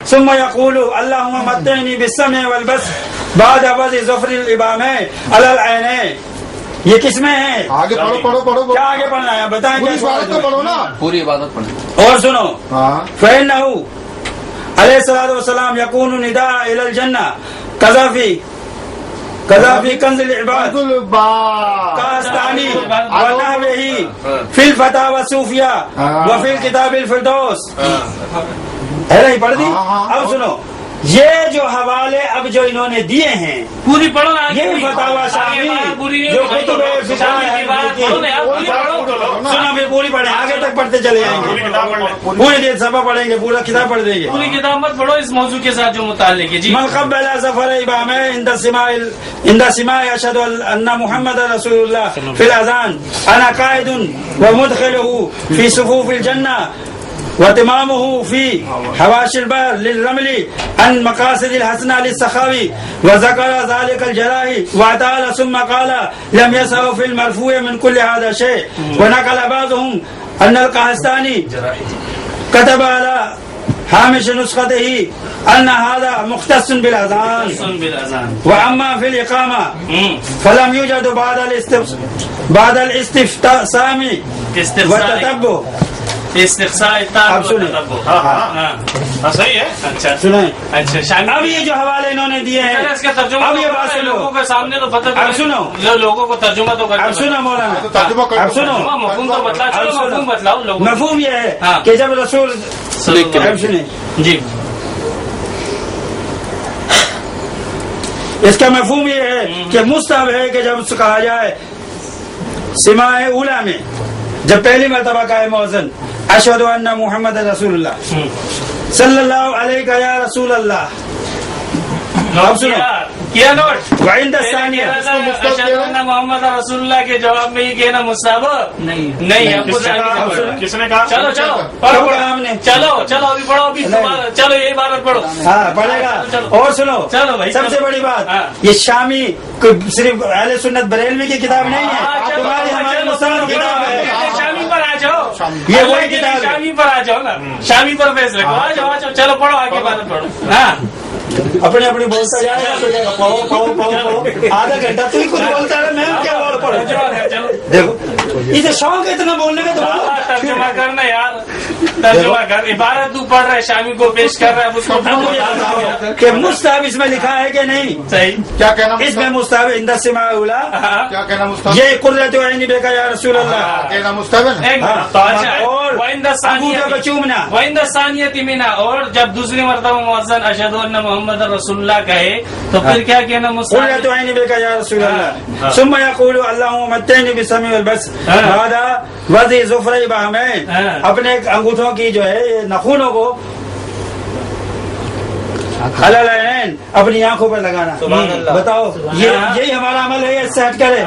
ثم يقول اللهم متعني بالسمع والبصر بعد وضع ظفر الابامين على العينين. یہ کس میں ہے؟ آگے پڑھو پڑھو پڑھو. کیا آگے پڑھنا ہے بتائیں. پوری عبادت تو پڑھو نا. پوری عبادت پڑھیں. اور سنو. فإنه علیہ الصلوۃ والسلام یکون نداء الى الجنہ قذافی کنز العباد کاستانی ونحوہ فی الفتاوی الصوفیہ وفی الکتاب الفردوس. ہے نہیں پڑھ دی؟ اب سنو یہ جو حوالے اب جو انہوں نے دیے ہیں پوری پڑھو نا. یہ فتاوی شامی جو کتب فقہ ہے سنو پھر پوری پڑھیں آگے تک پڑھتے چلے جائیں گے. پوری دیر سبا پڑھیں گے پورا کتاب پڑھ دیں گے. پوری کتاب مت پڑھو اس موضوع کے ساتھ جو متعلق ہے. جی من قبل ظفر ابامین عند سماع اشهد ان محمد رسول الله في الاذان انا قائد ومدخله في صفوف الجنه وتمامه في حواشي البر للرمل عن مقاصد الحسنى للسخاوي وذكر ذلك الجراحي وتعالى ثم قال لم يسعوا في المرفوع من كل هذا شيء. ونقل بعضهم ان القحطاني كتب على هامش نسخته ان هذا مختص بالاذان واما في الاقامه فلم يوجد بعد الاستفسام والتتبع. استقصاء اب سنیں. صحیح ہے. اچھا سنیں. اچھا اب یہ جو حوالے انہوں نے دیے ہیں اس کا ترجمہ اب یہ بات سنو. لوگوں کے سامنے تو پتہ اب سنو. لوگوں کو ترجمہ تو اب سنو مولانا ترجمہ کرو. اب سنو مفہوم تو بتلا. چلو مفہوم بتلاؤ لوگوں. مفہوم یہ ہے کہ جب رسول اب سنیں جی اس کا مفہوم یہ ہے کہ مستحب ہے کہ جب اس سے کہا جائے سماع اولا میں جب پہلی مرتبہ کہے مؤذن اشہد ان محمد رسول اللہ صلی اللہ علیہ یا رسول اللہ. اب سنو کیا نوٹ وعند الثانیہ محمد رسول اللہ کے جواب میں یہ کہنا مصاب نہیں. کس نے کہا؟ چلو چلو کب کہا ہم نے؟ چلو چلو ابھی پڑھو ابھی چلو یہ عبارت پڑھو. ہاں پڑھے گا. اور سنو چلو بھائی سب سے بڑی بات یہ شامی صرف اہل سنت بریلوی کی کتاب نہیں ہے تمہاری ہماری مسلم کتاب ہے. شامی پر آ جاؤ. یہ وہی کتاب ہے. شامی پر آ جاؤ نا. شامی پر فیصلہ کرو. آ جاؤ آ جاؤ. چلو پڑھو آگے عبارت پڑھو. ہاں اپنے اپنی بولتا جائے گا. پڑھو آدھا گھنٹہ تو ہی کچھ بولتا ہے میں کیا بول پڑھو. دیکھو اسے شوق ہے اتنا بولنے کا تو ترجمہ کرنا یار. ترجمہ کر. عبارت تو پڑھ رہا ہے شامی کو پیش کر رہا ہے اس کو کہ مستحب اس میں لکھا ہے کہ نہیں. صحیح. کیا کہنا اس میں مستحب عند السماع اولا کیا کہنا مستحب؟ یہ قرۃ عین بک یا رسول اللہ کہنا مستحب ہے نا. اور انگوٹھے کو چومنا. وَإِنَّ الثَّانِيَةِ مِنْهَا. اور جب دوسری مرتبہ مؤذن اشہد ان محمد رسول اللہ کہے تو پھر کیا کہنا مستحب؟ قرۃ عین بک یا رسول اللہ ثم يقول اللهم متعني بالسمع والبصر بعد وضع ظفر ابہامین. اپنے انگوٹھوں کی جو ہے ناخنوں کو علی العین اپنی آنکھوں پر لگانا. بتاؤ یہی ہمارا عمل ہے. اس سے ہٹ کرے.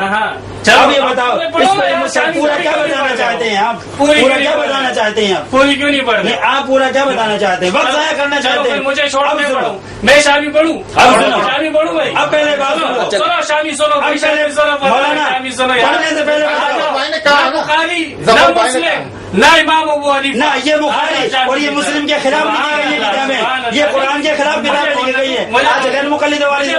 اب یہ بتاؤ اس میں پورا کیا بتانا چاہتے ہیں آپ؟ پورا کیا بتانا چاہتے ہیں آپ؟ پوری کیوں نہیں پڑھ رہے؟ آپ پورا کیا بتانا چاہتے ہیں؟ وقت ضائع کرنا چاہتے ہیں. مجھے چھوڑ میں پڑھوں. میں شامی پڑھوں. شامی پڑھوں بھائی. اب پہلے بات سنو شامی سنو. مولانا شامی سنو. پڑھنے سے پہلے نہ بخاری نہ مسلم نہ امام ابو حنیفہ. نہ یہ بخاری اور یہ مسلم کے خلاف لکھی گئی ہے کتابیں. یہ قرآن کے خلاف کتاب لکھی گئی ہے. آج غیر مقلدوں والی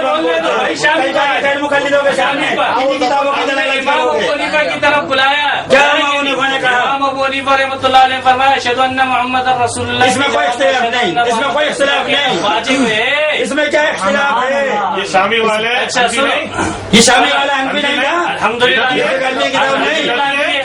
غیر مقلدوں کے سامنے انہی کتابوں کی طرح امام ابو حنیفہ کی طرف بلایا. کیا امام حنیفہ نے کہا؟ امام ابو حنیفہ رحمۃ اللہ علیہ فرمایا اشہد ان محمد رسول اللہ. اس میں کوئی اختلاف نہیں. اس میں کوئی اختلاف نہیں. واجب ہے. اس میں کیا اختلاف ہے؟ یہ شامی والے اچھا سنو. یہ شامی والا حنفی نہیں تھا. الحمدللہ یہ غلطی کتاب نہیں.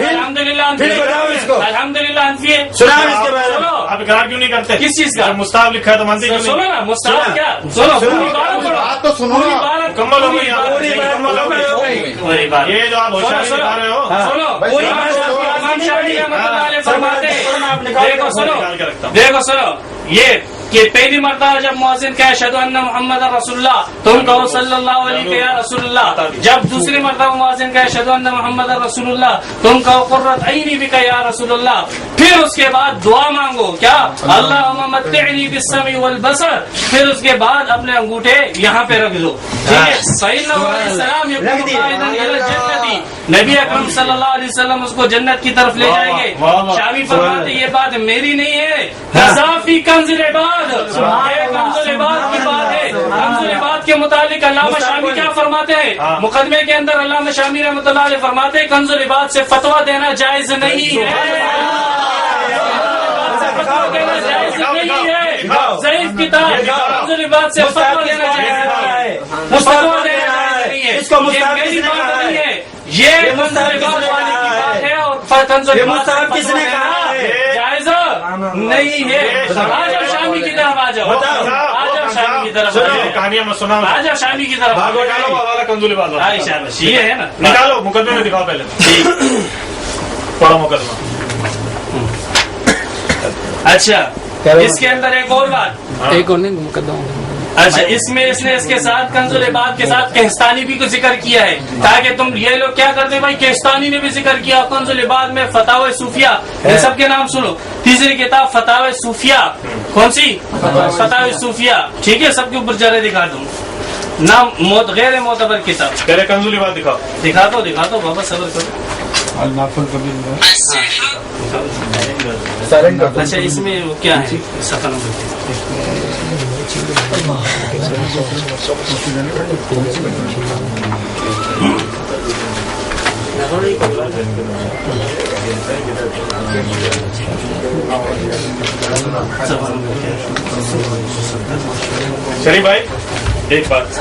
الحمدللہ پھر بتاؤ اس کو. الحمدللہ انفی ہے. سنا اس کے بارے میں. آپ اقرار کیوں نہیں کرتے؟ کس چیز کا؟ مستحب لکھا ہے تو مانتے کیوں سنو نہیں؟ نا مستحب کیا. سنو پوری عبارت پڑھو. بات تو سنو نا. مکمل ہو گئی. پوری بات. یہ جو آپ ہوشیاری دکھا رہے ہو سنو بھائی پوری سنو. بات امام شافعی رحمۃ اللہ علیہ فرماتے ہیں. دیکھو سنو نکال کے رکھتا ہوں. دیکھو سنو یہ کہ پہلی مرتبہ جب مؤذن کہے اشہد ان محمد رسول اللہ تم کہو صلی اللہ علیہ یا رسول اللہ. جب دوسری مرتبہ مؤذن کہے اشہد ان محمد رسول اللہ تم کہو قرۃ عینی بک یا رسول اللہ. پھر اس کے بعد دعا مانگو. کیا؟ اللہم متعنی بالسمع والبصر. پھر اس کے بعد اپنے انگوٹھے یہاں پہ رکھ دو. ٹھیک ہے. سیدنا علیہ السلام یقول قائداً الی الجنۃ. نبی اکرم صلی اللہ علیہ وسلم اس کو جنت کی طرف لے جائیں گے. شامی فرماتے یہ بات میری نہیں ہے. قذافی کنز العباد. مالک علامہ شامی کیا فرماتے ہیں مقدمے کے اندر؟ علامہ شامی رحمۃ اللہ علیہ فرماتے ہیں کنز العباد سے فتویٰ دینا جائز نہیں ہے، فتویٰ دینا جائز نہیں ہے، ضعیف کتاب کنز العباد سے فتویٰ دینا جائز نہیں ہے، فتویٰ دینا جائز نہیں ہے، یہ میری بات نہیں ہے، یہ کنز العباد والی کی بات ہے، اور کنز العباد کس نے کہا ہے؟ جائز نہیں ہے۔ آ جاؤ شامی کی طرف، آ جاؤ، آ جاؤ شامی کی طرف، کہانیاں میں سنا آ جاؤ شامی کی طرف، نکالو حوالہ کنزول عباد والا۔ شاباش، یہ ہے نا، نکالو مقدمے میں دکھاؤ پہلے، پڑھو مقدمہ۔ اچھا اس کے اندر ایک اور بات، ایک اور نہیں مقدمہ، اچھا اس میں اس نے اس کے ساتھ کنز العباد کے ساتھ کہستانی بھی کو ذکر کیا ہے، تاکہ تم یہ لوگ کیا کرتے بھائی، کہستانی نے بھی ذکر کیا، کنز العباد میں فتاوی صوفیہ، ان سب کے نام سنو، تیسری کتاب فتاوی صوفیہ، کون سی؟ فتاوی صوفیہ، ٹھیک ہے، سب کے اوپر جرے دکھا دوں، نام غیر معتبر کتاب، پہلے کنزول عباد دکھاؤ، دکھا دو بابا، صبر کرو۔ اچھا اس میں کیا ہے صفحہ نمبر؟ شریف بھائی ایک بات،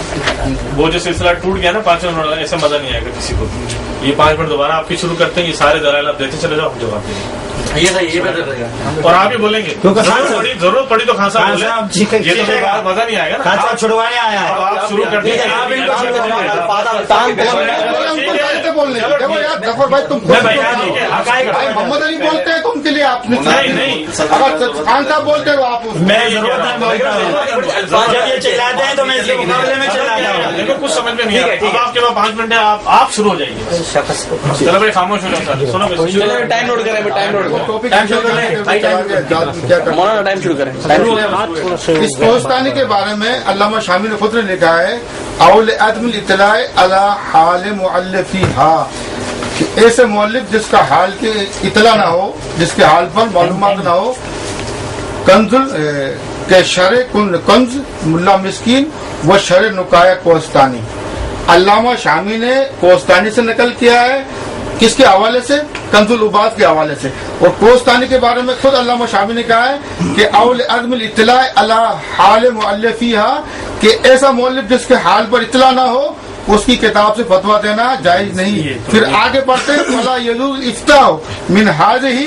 وہ جو سلسلہ ٹوٹ گیا نا 5 منٹ والا، ایسا مزہ نہیں آئے گا کسی کو۔ یہ 5 منٹ دوبارہ آپ کی شروع کرتے ہیں، یہ سارے دلائل آپ دیتے چلے جاؤ، ہم جواب دیں گے اور آپ ہی بولیں گے، ضرورت پڑی تو خان صاحب بولیں، یہ تو مزہ نہیں آئے گا نا، چھڑوانے آیا ہے، آپ شروع کر دیں محمد علی بولتے ہیں تو ان کے لیے آپ نے نہیں اگر خان صاحب بولتے ہیں تو آپ میں ضرورت نہیں بولتا ہوں، جب یہ چلاتے ہیں تو میں اس کے مقابلے میں چلاتا ہوں۔ دیکھو کچھ سمجھ میں نہیں آیا، اب آپ کے پاس 5 منٹ ہے، آپ شروع ہو جائیے۔ چلو بھائی خاموش ہو جاؤ، سنو ٹائم نوٹ کریں، ٹائم نوٹ کریں، ٹائم شروع کریں۔ اس کوستانی کے بارے میں علامہ شامی نے خود نے لکھا ہے، اول عدم الاطلاع علی حال مؤلفیہا، کہ ایسے مؤلف جس کا حال کے اطلاع نہ ہو، جس کے حال پر معلومات نہ ہو، کے شرع کنز ملا مسکین و شرع نکایہ کوستانی۔ علامہ شامی نے کوستانی سے نقل کیا ہے، کس کے حوالے سے؟ کنز العباد کے حوالے سے، اور کوستانی کے بارے میں خود علامہ شامی نے کہا ہے کہ اول عدم الاطلاع علی حال مؤلفیہا، کہ ایسا مؤلف جس کے حال پر اطلاع نہ ہو اس کی کتاب سے فتویٰ دینا جائز نہیں۔ پھر آگے بڑھتے ولا یجوز الافتاء من ہذہ،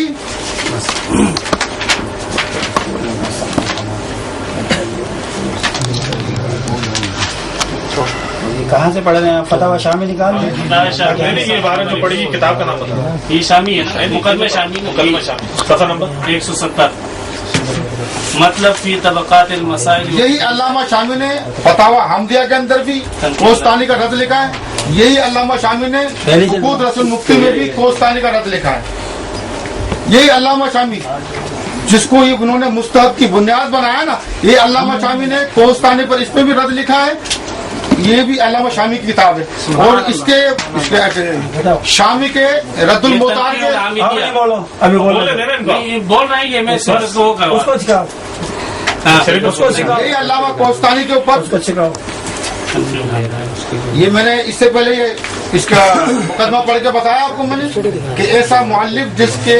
کہاں سے پڑھ رہے ہیں؟ فتاوی شامی نکال نہیں، یہ بارہ جو پڑھی کتاب کا نام بتا، یہ شامی ہے، مقدمہ شامی، مکلمہ شامی، صفحہ نمبر 170، مطلب فی طبقات المسائل۔ یہی علامہ شامی نے فتاوی حمدیہ کے اندر بھی کوستانی کا رد لکھا ہے، یہی علامہ شامی نے عقود رسول مفتی میں بھی کوستانی کا رد لکھا ہے۔ یہی علامہ شامی جس کو یہ انہوں نے مستحب کی بنیاد بنایا نا، یہ علامہ شامی نے کوستانی پر اس پہ بھی رد لکھا ہے، یہ بھی علامہ شامی کی کتاب ہے، اور اس کے شامی کے رد المختار کے ابھی بولو، بول رہے ہیں، یہ میں اس کو سکھاؤ، اس کو سکھاؤ، یہی علامہ کوستانی کے اوپر اس کو سکھاؤ۔ یہ میں نے اس سے پہلے یہ اس کا مقدمہ پڑھ کے بتایا آپ کو میں نے، کہ ایسا مؤلف جس کے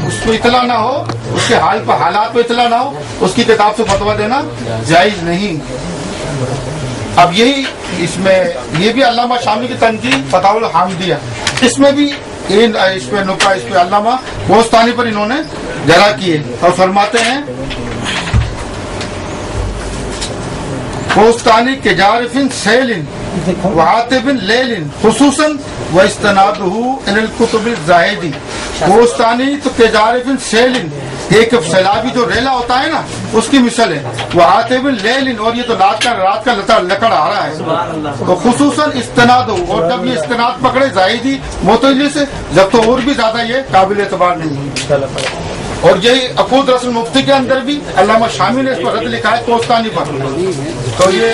اس کو اطلاع نہ ہو، اس کے حال پر حالات پہ اطلاع نہ ہو، اس کی کتاب سے فتویٰ دینا جائز نہیں۔ اب یہی اس میں یہ بھی علامہ شامی کی تنقید فتاوی الحامدیہ، اس میں بھی اس پہ علامہ کوستانی پر انہوں نے جرا کیے اور فرماتے ہیں کوستانی کے جارفن سیلن وعاتب لیلن خصوصاً و استنادہ ان الکتب الزاہدی۔ کوستانی تو کے جارفن سیلن، ایک سیلابی جو ریلا ہوتا ہے نا اس کی مثال ہے، وعاتب لیلن، اور یہ تو رات کا لکڑ آ رہا ہے، تو خصوصاً استناد، اور جب یہ استناد پکڑے زاہدی معتزلی سے، جب تو اور بھی زیادہ یہ قابل اعتبار نہیں۔ اور یہی عقود رسول مفتی کے اندر بھی علامہ شامی نے اس پر رد لکھا ہے کوستانی پر۔ تو یہ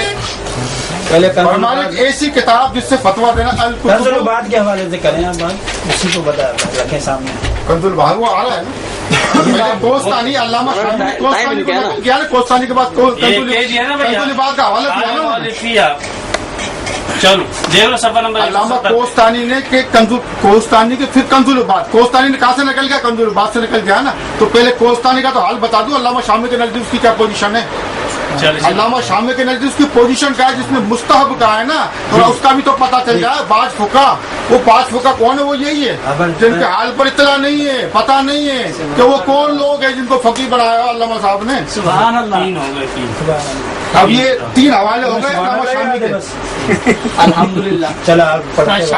ہماری ایسی کتاب جس سے فتویٰ دینا کنز العباد کے حوالے سے کریں آپ بات، اسی کو رکھیں سامنے۔ کنز العباد وہ آ رہا ہے نا، کوستانی علامہ شامی نے کوستانی کے بعد کنز العباد کا حوالہ دیا نا، चलो देख लो सफा नंबर अल्लामा 170 कोस्तानी ने के कोस्तानी के फिर कंजुलबाद, कोस्तानी ने कहाँ से निकल गया? कंजुलबाद से निकल गया ना। तो पहले कोस्तानी का तो हाल बता दो, अल्लामा शामी के नजदीक उसकी क्या पोजीशन है? अल्लामा शामी के नजदीक उसकी पोजीशन क्या है? जिसमें मुस्तहब का है ना, थोड़ा उसका भी तो पता चल जाए। बाज फुका, वो बाज फुका कौन है? वो यही है जिनके हाल पर इत्तला नहीं है, पता नहीं है कि वो कौन लोग हैं जिनको फकीर बनाया अल्लामा साहब ने। सुभान अल्लाह। 3 हो गए 3। अब ये 3 हवाले हो गए अल्लामा शामी के। अल्हम्दुलिल्लाह। चला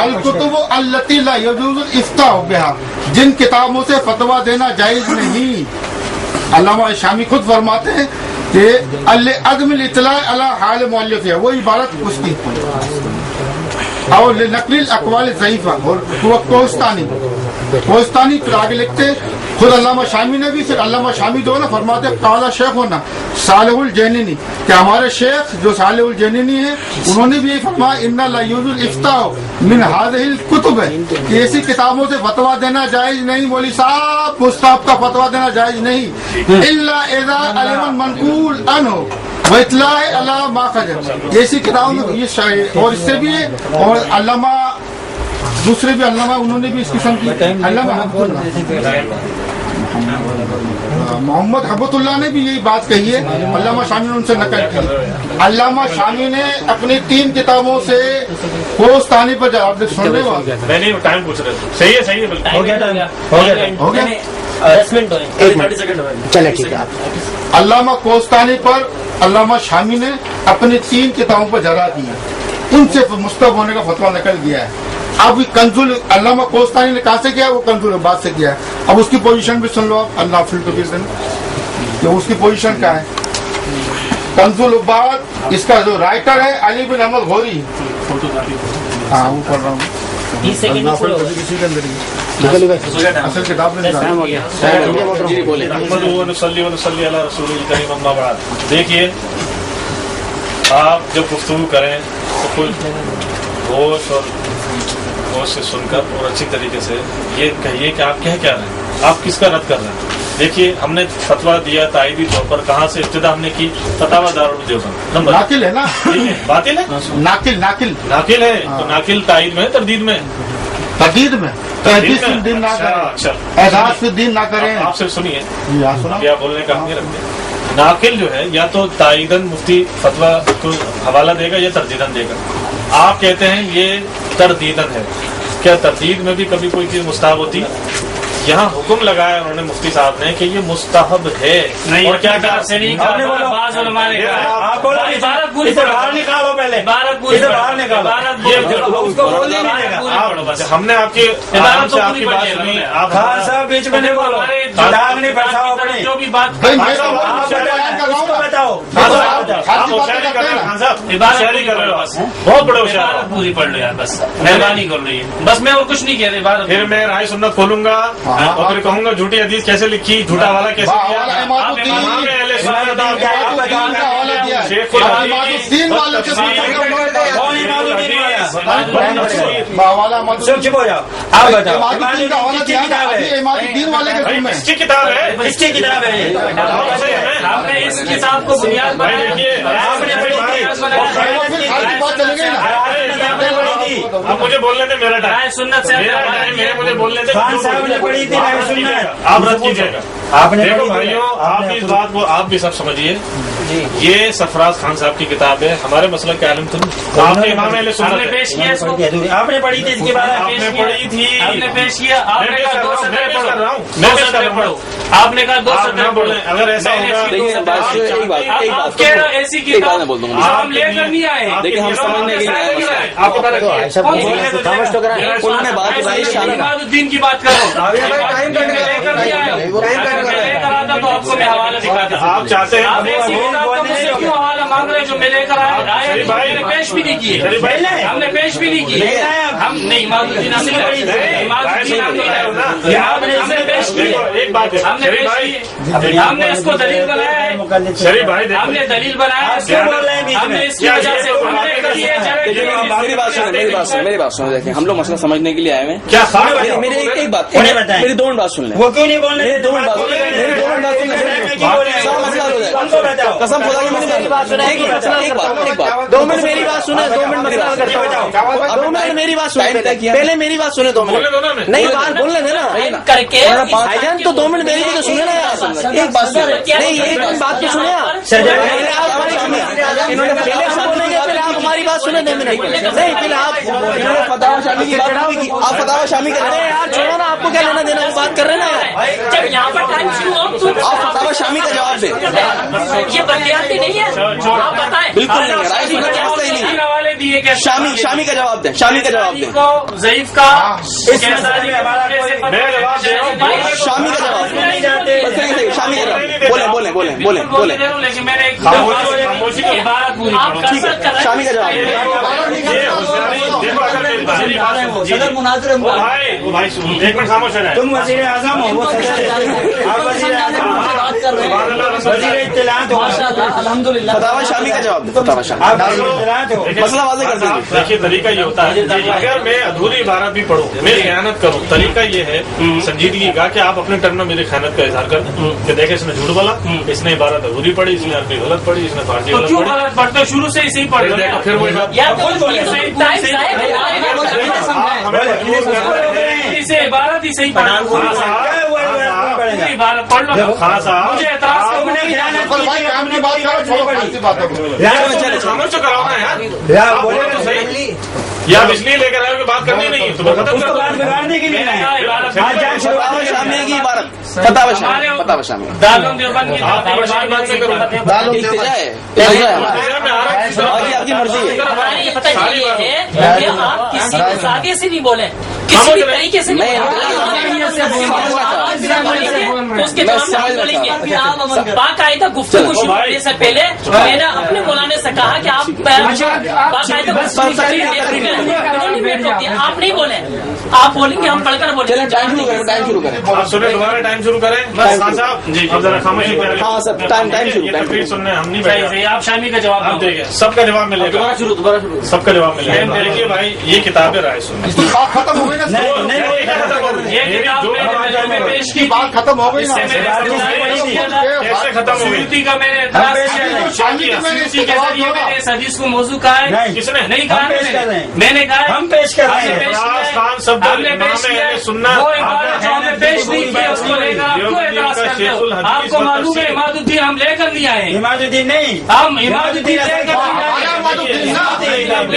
अल-कुतुब अल्लती ला यजूज़ुल इफ्ताह बिहा, जिन किताबों से फतवा देना जायज नहीं। अल्लामा शामी खुद फरमाते हैं कि अल-अदमिल इत्ला अला हाल मुअल्लिफ है, वो इबारत उसकी। और नकलिल अक़वाल ज़ईफ़ा, और वो कोस्तानी फिर आगे लिखते खुद अल्लामा शामी ने भी, फिर अल्लामा शामी जो है ना फरमाते काला शेख होना सालेहुल जैनीनी, कि हमारे शेख जो सालेहुल जैनीनी है उन्होंने भी यही फरमाया इन्ना ला युजुल इफ्ताह मिन हाज़िहिल कुतुब है, कि ऐसी किताबों से फतवा देना जायज नहीं। मौलवी साहब मुस्ताहब का फतवा देना जायज नहीं, इल्ला इज़ा अलिमन मनकूल अनहु व इत्लाए अला माखरज। ऐसी किताबों में ये शायद, और इससे भी और अल्लामा दूसरे भी अल्लामा उन्होंने भी इस किस्म की, अल्लामा मोहम्मद हबतुल्लाह ने भी यही बात कही है। अल्लामा शामी ने उनसे नकल की। अल्लामा शामी ने अपनी 3 किताबों से कोस्तानी पर जवाब सुन रहे हो। नहीं टाइम पूछ रहे थे। सही है बिल्कुल। हो गया टाइम, हो गया 10 मिनट हो गए, 30 सेकंड हो गए। चले ठीक है। अल्लामा कोस्तानी पर अल्लामा शामी ने अपनी 3 किताबों पर जरा दिया, उनसे मुस्तहब होने का फतवा निकल गया है। अब कंजुल अल्लामा कोस्तानी ने कहा से किया? वो कंजुल बात से किया है। अब उसकी पोजीशन भी सुन लो आप, अल्लाह कबीर से, कि उसकी पोजीशन क्या है। कंजुल बात, इसका जो राइटर है अली बिन अहमद गौरी। हाँ वो पढ़ रहा हूँ, 30 सेकंड असल किताब में देखिए, आप जब गुफ्तगू करें तो कुछ होश और होश से सुनकर और अच्छी तरीके से ये कहिए कि आप कह क्या रहे हैं, आप किसका रद्द कर रहे हैं। देखिए, हमने फतवा दिया ताइदी तौर पर, कहाँ से इब्तिदा हमने की? फतावा दारुल देवबंद नंबर। नाकिल है ना, बातिल है, नाकिल नाकिल नाकिल है। तो नाकिल ताइद में, तरदीद में, तदीद में तहदीद फिर दिन ना करें, अच्छा एजाज फिर दिन ना करें। आप सिर्फ सुनिए, सुना क्या बोलने का हम नहीं रखते। नाकिल जो है या तो ताइदन मुफ्ती फतवा को हवाला देगा या तरदीदन देगा। आप कहते हैं ये तरदीदन है, क्या तरदीद में भी कभी कोई चीज मुस्ताहब होती है? यहाँ हुक्म लगाया उन्होंने मुफ्ती साहब ने कि ये मुस्ताहब है। नहीं, और क्या कहा? से नहीं कहा, आपने बोला, बाज़ उलमा ने कहा। आप बोलो, इबारत पूरी इसे पढ़ो। बाहर निकालो पहले, इबारत पूरी इसे पढ़ो। बाहर निकालो। इबारत पूरी पढ़ो। उसको बोलने नहीं देगा। पूरी पढ़ो बस। हमने आपकी इबारत तो आपकी पूरी बात पढ़ी है सुनी। हमने। आप खान साहब बीच में नहीं बोलो, दाग नहीं फंसाओ अपने। जो भी बात भाई मैं तो आप बताओ, खान बताओ, साहब, बताओ। आप होशियारी कर रहे हो खान साहब, इबारत होशियारी कर रहे हो, बस। बहुत बड़े होशियार इबारत हो। पूरी पढ़ लो यार, बस मेहरबानी कर रही है। बस मैं और कुछ नहीं कह रहा। इबारत फिर मैं राय सुन्नत खोलूंगा और फिर कहूंगा झूठी हदीस कैसे लिखी, झूठा वाला कैसे किया। इमादुद्दीन इमाम अहले सुन्नत का हवाला दिया है। शेखुल हदीस, इमादुद्दीन वाले के कौन इमादुद्दीन वाला? हवाला चुप चुप हो जाओ, आप बताओ। इमादुद्दीन का हवाला दिया किताब है, है, इमादुद्दीन वाले के भाई रूम में। इसकी किताब है, इसकी किताब है ये। आपने इस किताब को बुनियाद भाई बनाया। देखिए, आपने पढ़ी थी, फिर खाली बात चली गई ना। आपने पढ़ी थी, अब मुझे बोलने दे, मेरा राय टाइम, सुन्नत से मेरा टाइम है, मुझे बोलने दे। खान साहब ने पढ़ी थी, राय सुन्नत। आप रद्द कीजिएगा। आपने देखो पढ़ी थी, भाइयों, आप आपने इस बात को आप भी सब समझिए, ये सरफराज खान साहब की किताब है, हमारे मसलक के आलिम तो नहीं। आपने इमाम अहले सुन्नत हमने है। पेश किया इसको। आपने पढ़ी थी इसके बारे में। आपने पढ़ी थी, आपने पेश किया। आपने मैं पेश कहा कर 2 रहा हूँ, सत्र मैं पेश कर रहा हूँ, पढ़ो, मैं 2 पेश कर सत्र रहा हूँ। पढ़ो। आपने कहा 2 आप सत्र ना पढ़ो। बोलें, अगर ऐसा मैंने होगा- इसकी देखिए, 2 बात सत्र सुनिए, एक बात- आप- एक आप बात कह रहे हो सुनिए। ऐसी एक किताब बात मैं बोल दूंगा। हम लेकर नहीं आए। देखिए, हम समझ नहीं गए हैं मसला। आपको पता है ऐसा कौन सी बोलने किताब? तो खामोश तो करा। उन्होंने बात बताई शामी का। इमादुद्दीन की बात करो। अभी भाई टाइम कट गया। लेकर नहीं आए। टाइम कट गया। लेकर आता तो आपको मैं हवाला दिखाता। आप चाहते हैं आप ऐसी किताब का मुझसे क्यों हवाला मांग रहे हैं जो मैं लेकर आया? शरीफ भाई, मैंने पेश भी नहीं किए। शरीफ भाई, हमने पेश भी नहीं किए। हम नहीं, इमादुद्दीन हमने इमादुद्दीन हमने पेश किए। देखो, एक बात है, हमने शरीफ पेश भाई, किए। हमने इसको दलील बनाया है मुकल्लिद थे। शरीफ भाई हमने देखो, दलील बनाया, आप क्यों बोल रहे हैं बीच हमने में? इसकी वजह से हमने कभी ये जगह देखिए, मेरी बात सुनो, मेरी बात सुनो। देखिए, हम लोग मसला समझने के लिए आए हैं। क्या खास मेरी मेरी एक बात, उन्हें बताएं। मेरी दो मिनट बात सुन लें। वो क्यों नहीं बोल रहे? मेरी दो मिनट बात सुन लें। मेरी दो मिनट बात सुन लें। क्यों बोल रहे हैं? सारा मसला हो जाएगा। उनको बताओ। कसम खुदा की मेरी बात सुने। एक बात 2 मिनट मेरी बात सुने, 2 मिनट मसला हल करता हूँ। 2 मिनट मेरी बात सुने, पहले मेरी बात सुने 2 बोलने दो ना मिनट। हमें। नहीं, बात बोलने देना करके भाईजान, तो 2 मिनट मेरी भी तो सुने ना यार। एक बात सुने, नहीं एक बात तो सुने यार। पहले आप हमारी सुनिए, इन्होंने पहले हम बोलेंगे, फिर आप हमारी बात सुने 2 मिनट। नहीं, फिर आप इन्होंने फतावा शामी की बात की, आप फतावा शामी कर रहे हैं यार। छोड़ो ना, आपको क्या लेना देना, वो बात कर रहे हैं ना यार। जब यहाँ पर टाइम शुरू हो आप फतावा शामी का जवाब दें। ये बदलियाती नहीं है, आप बताएं। बिल्कुल नहीं है, राइट सुनने का मसला ही नहीं है। हवाले दिए क्या शामी का जवाब दें, शामी का जवाब दें। को ज़ईफ का इस मसले में हमारा कोई- मैं जवाब दे रहा हूँ। शामी का जवाब दें। नहीं जाते। बस सही, शामी का जवाब बोले। लेकिन मैंने एक खामोशी का- इबारत पूरी करो। ठीक है, शामी का जवाब दें। देखो, अगर मेरी बात है, वो सदर मुनाज़िर वो भाई सुन, 1 मिनट खामोश है। तुम वजीर आजम हो, वो सदर है। आप वजीर आजम हो, वजीर इत्तलात हो, फतावा शामी का जवाब दें। फतावा शामी, आप वजीर इत्तलात हो। मसला वाज़ेह कर दीजिए। देखिए, तरीका ये होता है, अगर मैं अधूरी इबारत भी पढ़ूं, मैं खयानत करूं, तरीका ये है संजीदगी का कि आप अपने टर्म में मेरी खयानत का इजहार कर दें कि देखे इसने झूठ बोला, इसने इबारत अधूरी पढ़ी, इसने अरबी गलत पढ़ी, इसने फारसी तो गलत क्यों पढ़ी। गलत पढ़ते हो? शुरू से इसे ही पढ़ लो। देखो, फिर वही बात। या तो सही टाइम इसे इबारत ही सही पढ़ा क्या हुआ? इबारत पढ़ेगा। इबारत पढ़ लो। हाँ साहब, मुझे एतराज करने आपने की खयानत पर भाई काम की बात करो, छोड़ो फालतू बातों को। चले खामोश तो कराओ ना यार। या आप बोले बोलो तो सही। या आप इसलिए लेकर आए हो कि बात करनी नहीं है, तो खत्म उसको कर बात दो। बिगाड़ने के लिए नहीं है। इबारत आज जान शुरू फतावा शामी की इबारत, फतावा शामी दारुल देवबंद की आप इबारत बात नहीं करो। इल्तिजा है, मैं आ रहा हूँ। बाकी आपकी मर्जी है। हमारी इब्तदा ये है कि आप किसी को सादे से नहीं बोले, किसी भी तरीके से नहीं उसके मैं जवाब में समझ आप बोलेंगे। रहा बाकायदा गुफ्तगू शुरू करने से पहले मैंने अपने मौलाना से कहा कि आप बाकायदा आप नहीं बोले, आप बोलेंगे, हम पढ़कर बोलेंगे। चलें, टाइम शुरू करें। आप सुने, दोबारा टाइम शुरू करें। खान साहब जी, अब जरा खामोशी करें। हाँ सर, टाइम शुरू, ये टाइम तकरीर शुरू। सुनने हम नहीं सही बैठे। सही, आप शामी का जवाब आप दो। देखिए, सबका जवाब मिलेगा, दोबारा शुरू। सबका जवाब मिलेगा। देखिए भाई, ये किताबें राय सुने। बात खत्म हो गई ना? नहीं, नहीं, ये किताब मैंने पेश की बात खत्म हो गई ना? इससे कैसे खत्म हो गई? सूरती का मैंने हम पेश कर रहे हैं। शामी की मैंने सूरती के जवाब जरिए दिया। मैंने इस हदीस को मौजू कहा है। नहीं, किसने? नहीं कहा हम पेश कर रहे हैं। मैंने कहा है। हम पेश कर रहे हमने हैं। पेश किया है। खान शब्द हमने पेश किया है। सुनना। वो इबारत जो हमने पेश नहीं किया उसको लेकर आप क्यों एतराज करते हो? आपको मालूम है इमादुद्दीन हम लेकर नहीं आए हैं। इमादुद्दीन नहीं, हम इमादुद्दीन लेकर आया माधुद्दीन ना,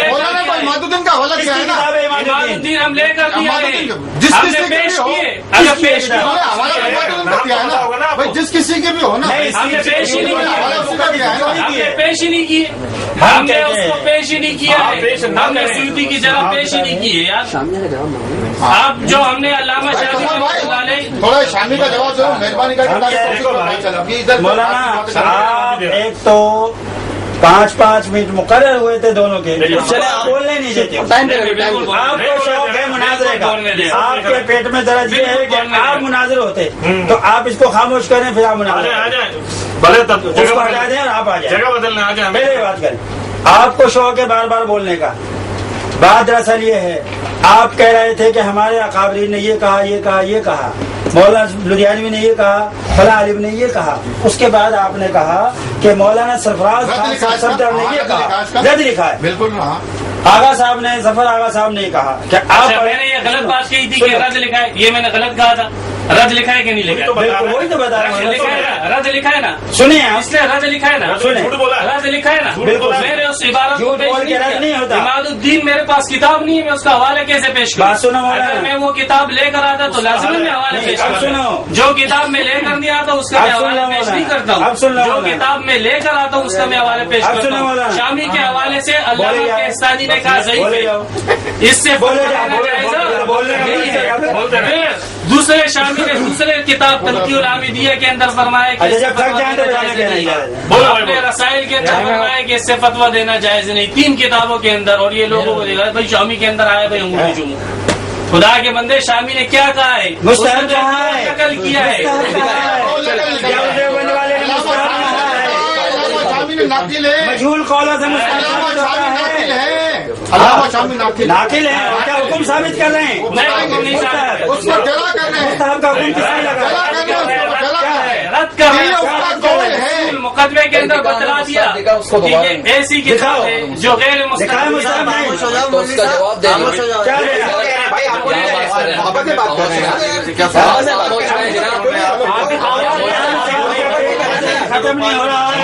मौलाना भाई माधुद्दीन का हवाला क्या है ना? किताब है इमादुद्दीन। इमादुद्दीन हम लेकर नहीं आए हैं। जिस हमने किसी के पेश भी हो, किए, अगर पेश किया हवाला तो माधुद्दीन का दिया है ना भाई, जिस किसी के भी हो ना, नहीं, हमने पेश ही नहीं हवाला किया। उसका दिया है ना। हमने पेश ही नहीं किए, हम हमने कहते हैं। उसको पेश ही नहीं किया आप है। पेश ना हमने करें। सूरती की जगह पेश ही नहीं की है यार। आप जो हमने अल्लामा शाफी रहमतुल्लाह अलैह थोड़ा शामी का जवाब दो, मेहरबानी करके। इधर मौलाना आप एक तो 5-5 मिनट मुकर्रर हुए थे दोनों के, चले, आप बोलने नहीं देते। टाइम दे टाइम आपको शौक है मुनाजरे का, आपके पेट में दर्द ये है कि आप मुनाजर होते, तो आप इसको खामोश करें, फिर आप आ मुनाजर जाए, आ जाए। भले तब उसको हटा दें और आप आ जाए। जगह बदलने आ जाए। पहले बात करें, आपको शौक है बार बार बोलने का। बात दरअसल ये है, आप कह रहे थे कि हमारे अकाबरीन ने ये कहा, ये कहा, ये कहा, मौलाना लुधियानवी ने ये कहा, फला आलिम ने ये कहा। उसके बाद आपने कहा कि मौलाना सरफराज खान सफदर ने ये कहा, रद्द लिखा है। बिल्कुल हाँ। आगा साहब ने, जफर आगा साहब ने कहा कि आप अच्छा, मैंने ये गलत बात कही थी कि रद्द लिखा है, ये मैंने गलत कहा था। रद्द लिखा है कि नहीं लिखा है? बिल्कुल वही तो बता रहे लिखा है हैं। ना, रद्द लिखा है ना, सुनिए आप, इसलिए रद्द लिखा है ना, सुने। झूठ बोला है। रद्द लिखा है ना। बिल्कुल। मैंने उस इबारत को झूठ पेश बोल के रद्द नहीं होता। इमादुद्दीन मेरे पास किताब नहीं है, मैं उसका हवाला कैसे पेश करूं? बात सुनो मौलाना। अगर मैं वो किताब लेकर आता तो लाजिमी मैं हवाले नहीं, पेश अब करता। सुनो। जो किताब में लेकर नहीं आता उसका अब मैं सुन लो हवाला पेश मौलाना। नहीं करता अब सुन लो हूँ। जो मौलाना। किताब में लेकर आता हूँ उसका मैं हवाले पेश अब करता सुनो हूँ। मौलाना। शामी के हवाले से अल्लामा बोले जाओ। केस्तानी ने कहा सही बोले है। जाओ। इससे बोले फतवा जाओ, देना बोले, जायज़ बोले, है। बोले, नहीं है। बोलते रहे। फिर दूसरे शामी ने दूसरे किताब तनकीउल आमिदिया के अंदर फरमाया कि अच्छा, जब इससे थक फतवा जाएं तो देना बताने जायज़ के नहीं नहीं। जायज़। बोलो भाई, अपने बोलो। रसाइल के अंदर फरमाया कि इससे फतवा देना जायज नहीं। 3 किताबों के अंदर, और ये लोगों को देखा भाई शामी के अंदर आया भाई अंगूठी चूमो। खुदा के बंदे, शामी ने क्या कहा है? मुस्तहब उसने कहा है, नकल किया है। मुस्तहब कहा है। देवबंद वाले ने मुस्तहब कहा है। नाकिल है, मजहूल कौला से अलामा मुस्तहब शामी नाकिल है, है, अलामा शामी नाकिल है। नाकिल है। और क्या हुक्म साबित कर रहे हैं? नहीं, हुक्म नहीं साबित। उसको जला कर रहे हैं, मुस्तहब का हुक्म किसने लगा? जला कर रहे हैं, उसको जला कर रहे हैं। रद्द कर रहे ये हैं। उसका कौल है। मुकदमे के अंदर बतला दिया कि ये ऐसी किताब है जो गैर दिखाए मुस्तहब मुस्तहब नहीं। तो उसका जवाब दे दीजिए। क्या दे? खत्म नहीं हो रहा है।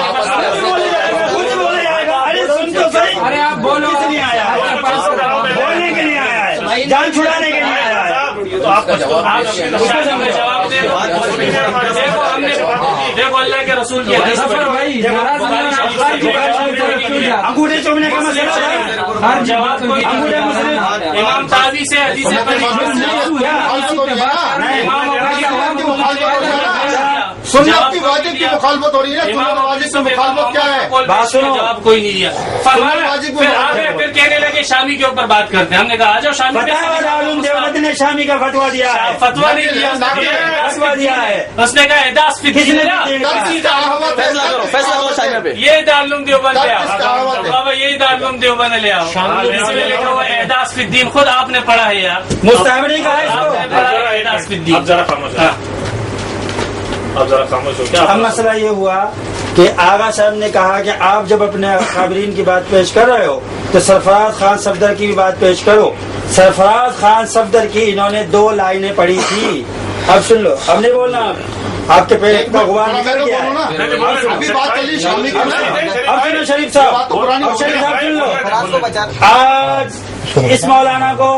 खुद बोले जाएगा। अरे सुन तो सही। अरे आप बोलो नहीं आया है, बोलने के लिए आया है, जान छुड़ाने के लिए आया है। तो आपका जवाब आप हमें जवाब दे दो। देखो हमने देखो अल्लाह के रसूल की हदीस अंगूठे चूमने का मसला था। हर जवाब कोई इमाम तावी से हदीसें पढ़ी। सुन्नत की वाजिब की मुखालफत हो रही है। सुन्नत वाजिब की मुखालफत क्या है? बात सुनो। जवाब कोई नहीं दिया। फिर कहने लगे शामी के ऊपर बात करते हैं। हमने कहा आ जाओ शामी पे। देवबंद ने शामी का फतवा दिया है। फतवा नहीं दिया, फतवा दिया है। उसने कहा एहदास फिर किसने दिया? फैसला करो, फैसला करो शामिया पे। ये दारुल देवबंद ले आओ बाबा, यही दारुल देवबंद ले आओ। इसमें लिखा हुआ एहदास फिर दिन, खुद आपने पढ़ा है यार, मुस्तहब नहीं कहा आपने इसको। पढ़ा है एहदास फिर दिन। आप जरा खामोश हो, आप जरा खामोश हो। क्या अब मसला ये हुआ कि आगा साहब ने कहा कि आप जब अपने खाबरीन की बात पेश कर रहे हो तो सरफराज खान सफदर की भी बात पेश करो। सरफराज खान सफदर की इन्होंने 2 लाइनें पढ़ी थी। अब सुन लो, अब नहीं बोलना, आपके पेट का गुबार निकल गया है। अभी बात चली शामी की। अब सुनो शरीफ साहब, अब शरीफ साहब सुन लो। आज इस मौलाना को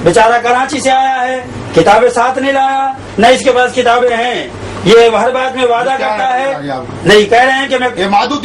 बेचारा कराची से आया है, किताबें साथ नहीं लाया, न इसके पास किताबें हैं। ये हर बात में वादा करता है, नहीं कह रहे हैं कि मैं ये मादू